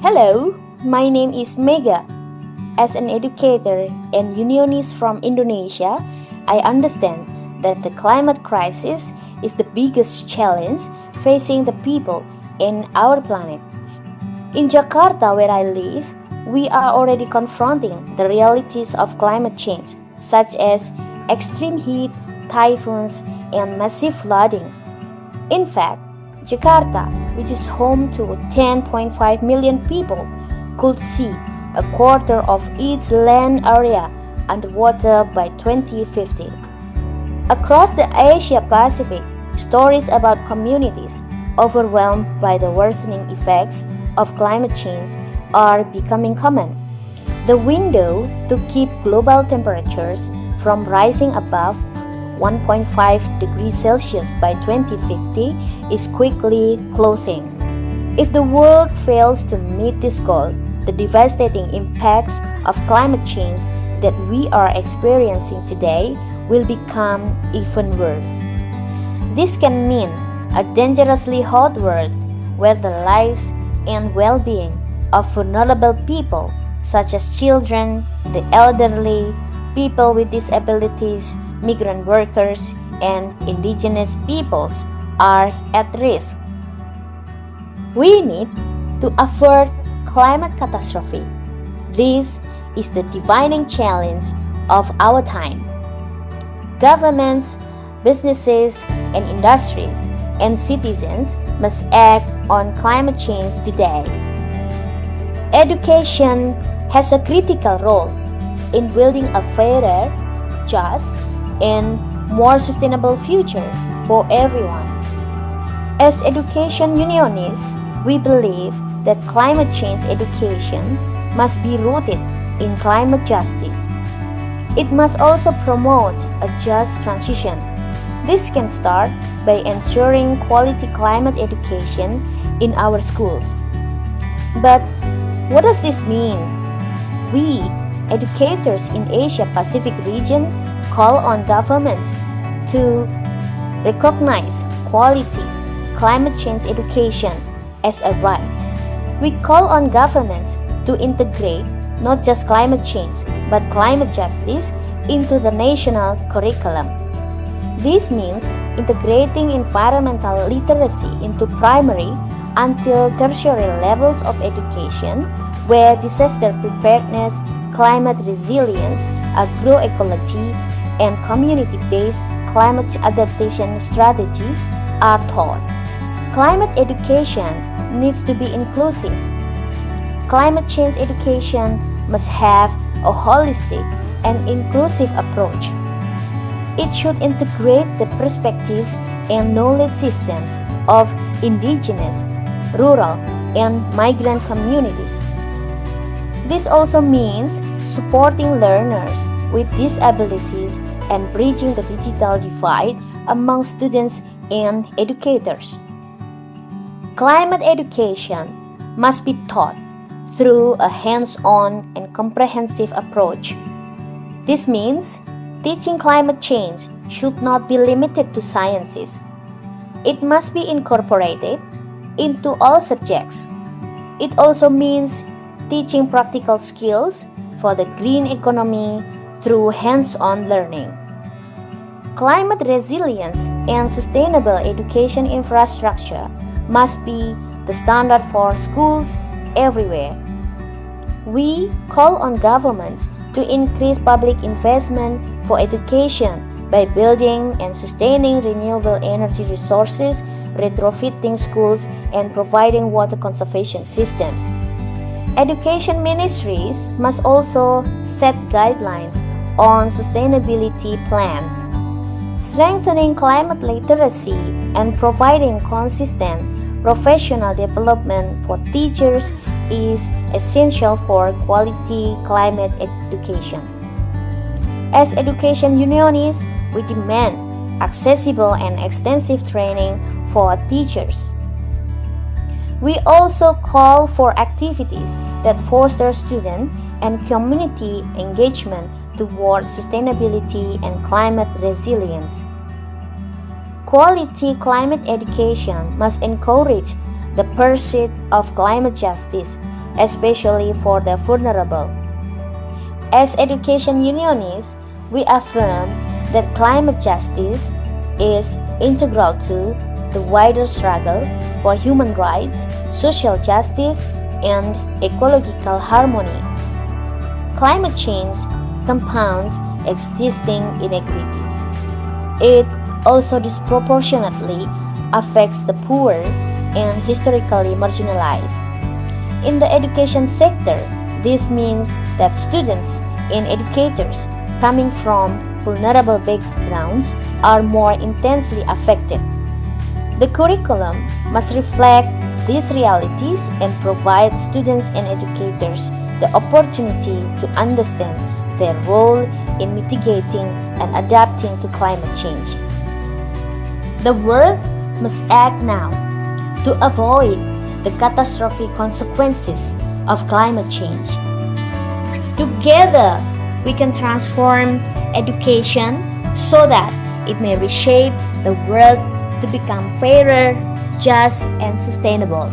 Hello, my name is Mega. As an educator and unionist from Indonesia, I understand that the climate crisis is the biggest challenge facing the people in our planet. In Jakarta, where I live, we are already confronting the realities of climate change, such as extreme heat, typhoons, and massive flooding. In fact, Jakarta, which is home to 10.5 million people, could see a quarter of its land area underwater by 2050. Across the Asia Pacific, stories about communities overwhelmed by the worsening effects of climate change are becoming common. The window to keep global temperatures from rising above 1.5 degrees Celsius by 2050 is quickly closing. If the world fails to meet this goal, the devastating impacts of climate change that we are experiencing today will become even worse. This can mean a dangerously hot world where the lives and well-being of vulnerable people such as children, the elderly, people with disabilities, migrant workers, and indigenous peoples are at risk. We need to avert climate catastrophe. This is the defining challenge of our time. Governments, businesses, and industries and citizens must act on climate change today. Education has a critical role in building a fairer, just, and more sustainable future for everyone. As education unionists, we believe that climate change education must be rooted in climate justice. It must also promote a just transition. This can start by ensuring quality climate education in our schools. But what does this mean? We, educators in Asia Pacific region, call on governments to recognize quality climate change education as a right. We call on governments to integrate not just climate change but climate justice into the national curriculum. This means integrating environmental literacy into primary until tertiary levels of education where disaster preparedness, climate resilience, agroecology, and community-based climate adaptation strategies are taught. Climate education needs to be inclusive. Climate change education must have a holistic and inclusive approach. It should integrate the perspectives and knowledge systems of indigenous, rural, and migrant communities. This also means supporting learners with disabilities and bridging the digital divide among students and educators. Climate education must be taught through a hands-on and comprehensive approach. This means teaching climate change should not be limited to sciences. It must be incorporated into all subjects. It also means teaching practical skills for the green economy through hands-on learning. Climate resilience and sustainable education infrastructure must be the standard for schools everywhere. We call on governments to increase public investment for education by building and sustaining renewable energy resources, retrofitting schools, and providing water conservation systems. Education ministries must also set guidelines on sustainability plans. Strengthening climate literacy and providing consistent professional development for teachers is essential for quality climate education. As education unionists, we demand accessible and extensive training for teachers. We also call for activities that foster student and community engagement towards sustainability and climate resilience. Quality climate education must encourage the pursuit of climate justice especially for the vulnerable. As education unionists, we affirm that climate justice is integral to the wider struggle for human rights, social justice, and ecological harmony. Climate change compounds existing inequities. It also disproportionately affects the poor and historically marginalized. In the education sector, this means that students and educators coming from vulnerable backgrounds are more intensely affected. The curriculum must reflect these realities and provide students and educators the opportunity to understand their role in mitigating and adapting to climate change. The world must act now to avoid the catastrophic consequences of climate change. Together, we can transform education so that it may reshape the world to become fairer, just, and sustainable.